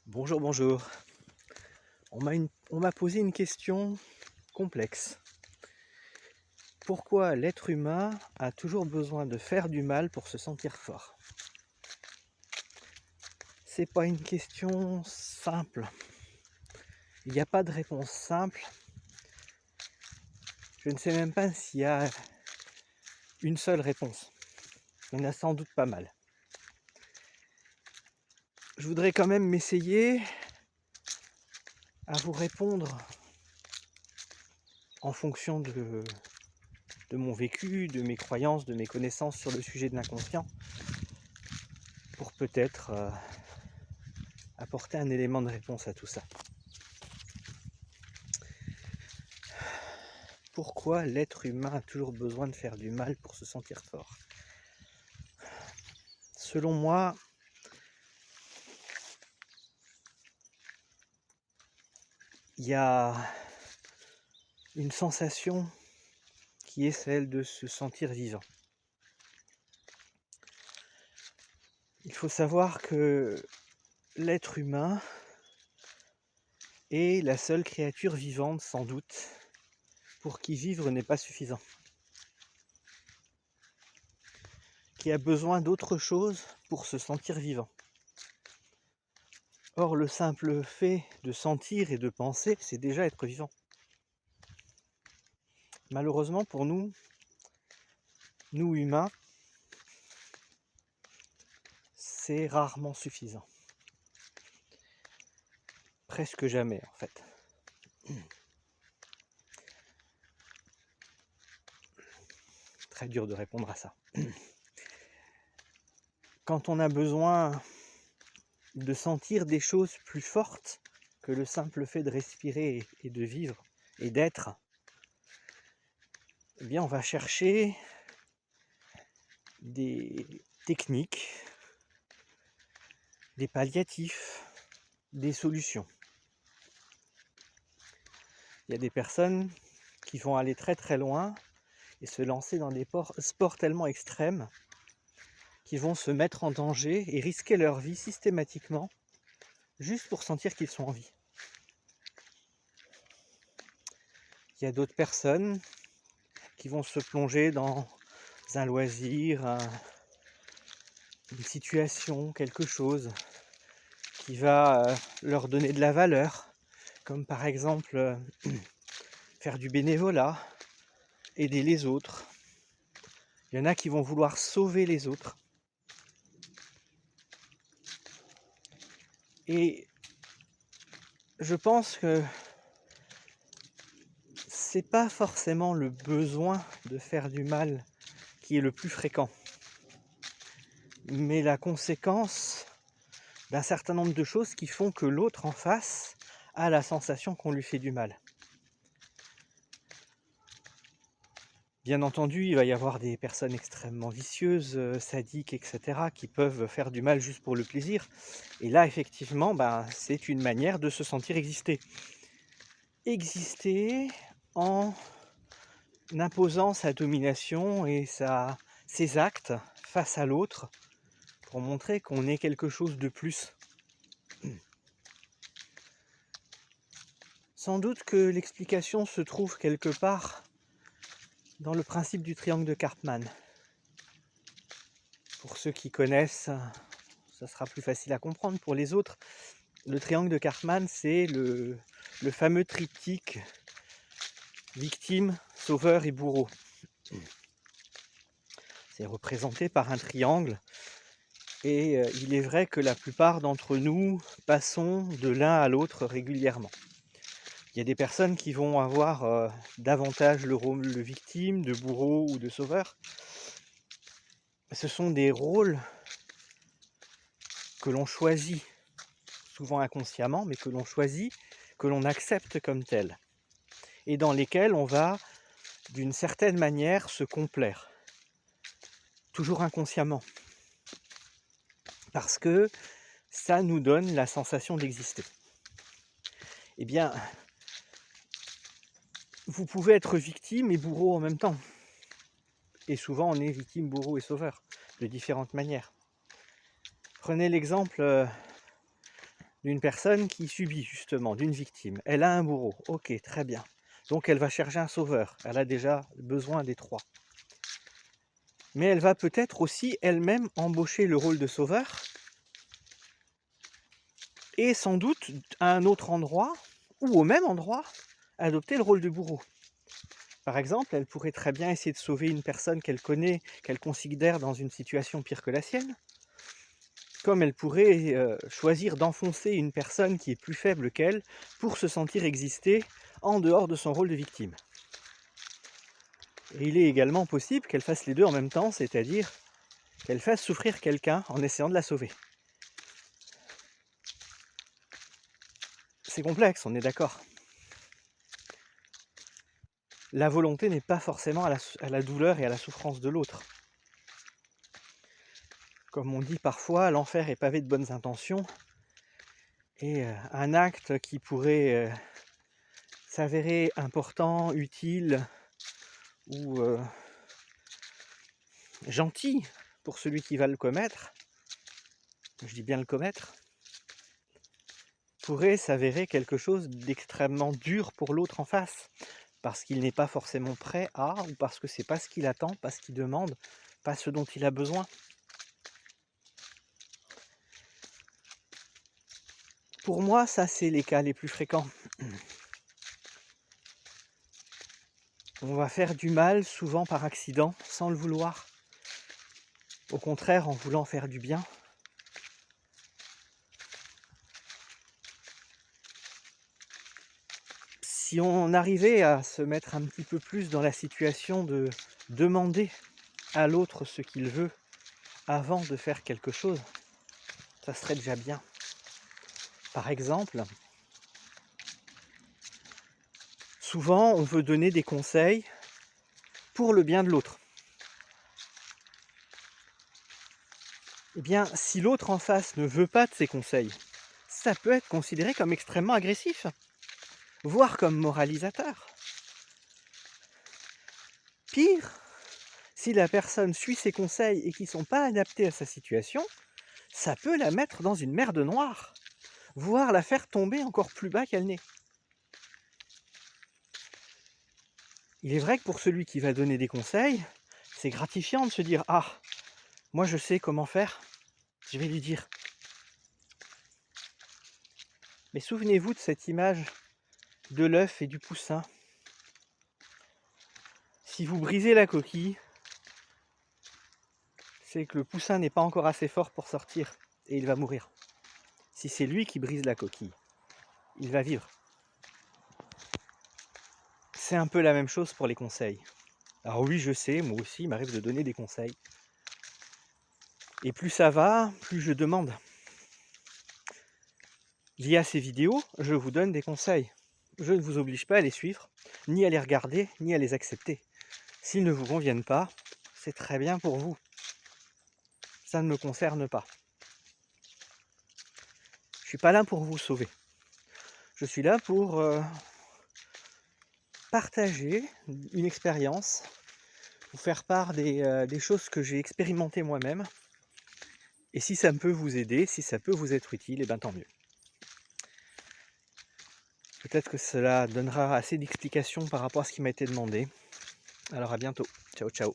Bonjour, bonjour. On m'a posé une question complexe. Pourquoi l'être humain a toujours besoin de faire du mal pour se sentir fort? C'est pas une question simple. Il n'y a pas de réponse simple. Je ne sais même pas s'il y a une seule réponse. Il y en a sans doute pas mal. Je voudrais quand même m'essayer à vous répondre en fonction de mon vécu, de mes croyances, de mes connaissances sur le sujet de l'inconscient, pour peut-être apporter un élément de réponse à tout ça. Pourquoi l'être humain a toujours besoin de faire du mal pour se sentir fort? Selon moi, il y a une sensation qui est celle de se sentir vivant. Il faut savoir que l'être humain est la seule créature vivante, sans doute, pour qui vivre n'est pas suffisant, qui a besoin d'autre chose pour se sentir vivant. Or, le simple fait de sentir et de penser, c'est déjà être vivant. Malheureusement pour nous humains, c'est rarement suffisant. Presque jamais, en fait. Très dur de répondre à ça. Quand on a besoin de sentir des choses plus fortes que le simple fait de respirer et de vivre et d'être, eh bien on va chercher des techniques, des palliatifs, des solutions. Il y a des personnes qui vont aller très très loin et se lancer dans des sports tellement extrêmes qui vont se mettre en danger et risquer leur vie systématiquement juste pour sentir qu'ils sont en vie. Il y a d'autres personnes qui vont se plonger dans un loisir, une situation, quelque chose qui va leur donner de la valeur, comme par exemple faire du bénévolat, aider les autres. Il y en a qui vont vouloir sauver les autres. Et je pense que c'est pas forcément le besoin de faire du mal qui est le plus fréquent, mais la conséquence d'un certain nombre de choses qui font que l'autre en face a la sensation qu'on lui fait du mal. Bien entendu, il va y avoir des personnes extrêmement vicieuses, sadiques, etc., qui peuvent faire du mal juste pour le plaisir. Et là, effectivement, c'est une manière de se sentir exister. Exister en imposant sa domination et ses actes face à l'autre pour montrer qu'on est quelque chose de plus. Sans doute que l'explication se trouve quelque part dans le principe du triangle de Karpman. Pour ceux qui connaissent, ça sera plus facile à comprendre. Pour les autres, le triangle de Karpman, c'est le fameux triptyque victime, sauveur et bourreau. C'est représenté par un triangle. Et il est vrai que la plupart d'entre nous passons de l'un à l'autre régulièrement. Il y a des personnes qui vont avoir davantage le rôle de victime, de bourreau ou de sauveur. Ce sont des rôles que l'on choisit, souvent inconsciemment, mais que l'on choisit, que l'on accepte comme tels, et dans lesquels on va, d'une certaine manière, se complaire, toujours inconsciemment, parce que ça nous donne la sensation d'exister. Eh bien, vous pouvez être victime et bourreau en même temps. Et souvent, on est victime, bourreau et sauveur, de différentes manières. Prenez l'exemple d'une personne qui subit justement, d'une victime. Elle a un bourreau, ok, très bien. Donc elle va chercher un sauveur, elle a déjà besoin des trois. Mais elle va peut-être aussi elle-même embaucher le rôle de sauveur, et sans doute à un autre endroit, ou au même endroit, adopter le rôle de bourreau. Par exemple, elle pourrait très bien essayer de sauver une personne qu'elle connaît, qu'elle considère dans une situation pire que la sienne, comme elle pourrait choisir d'enfoncer une personne qui est plus faible qu'elle pour se sentir exister en dehors de son rôle de victime. Et il est également possible qu'elle fasse les deux en même temps, c'est-à-dire qu'elle fasse souffrir quelqu'un en essayant de la sauver. C'est complexe, on est d'accord. La volonté n'est pas forcément à la douleur et à la souffrance de l'autre. Comme on dit parfois, l'enfer est pavé de bonnes intentions, et un acte qui pourrait s'avérer important, utile ou gentil pour celui qui va le commettre, je dis bien le commettre, pourrait s'avérer quelque chose d'extrêmement dur pour l'autre en face, parce qu'il n'est pas forcément prêt à, ou parce que c'est pas ce qu'il attend, pas ce qu'il demande, pas ce dont il a besoin. Pour moi, ça c'est les cas les plus fréquents. On va faire du mal, souvent par accident, sans le vouloir. Au contraire, en voulant faire du bien. Si on arrivait à se mettre un petit peu plus dans la situation de demander à l'autre ce qu'il veut avant de faire quelque chose, ça serait déjà bien. Par exemple, souvent on veut donner des conseils pour le bien de l'autre. Eh bien, si l'autre en face ne veut pas de ces conseils, ça peut être considéré comme extrêmement agressif, voire comme moralisateur. Pire, si la personne suit ses conseils et qui ne sont pas adaptés à sa situation, ça peut la mettre dans une merde noire, voire la faire tomber encore plus bas qu'elle n'est. Il est vrai que pour celui qui va donner des conseils, c'est gratifiant de se dire « Ah, moi je sais comment faire, je vais lui dire ». Mais souvenez-vous de cette image de l'œuf et du poussin. Si vous brisez la coquille, c'est que le poussin n'est pas encore assez fort pour sortir et il va mourir. Si c'est lui qui brise la coquille, il va vivre. C'est un peu la même chose pour les conseils. Alors oui, je sais, moi aussi, il m'arrive de donner des conseils. Et plus ça va, plus je demande. Via ces vidéos, je vous donne des conseils. Je ne vous oblige pas à les suivre, ni à les regarder, ni à les accepter. S'ils ne vous conviennent pas, c'est très bien pour vous. Ça ne me concerne pas. Je ne suis pas là pour vous sauver. Je suis là pour partager une expérience, vous faire part des choses que j'ai expérimentées moi-même. Et si ça peut vous aider, si ça peut vous être utile, et bien tant mieux. Peut-être que cela donnera assez d'explications par rapport à ce qui m'a été demandé. Alors à bientôt. Ciao, ciao.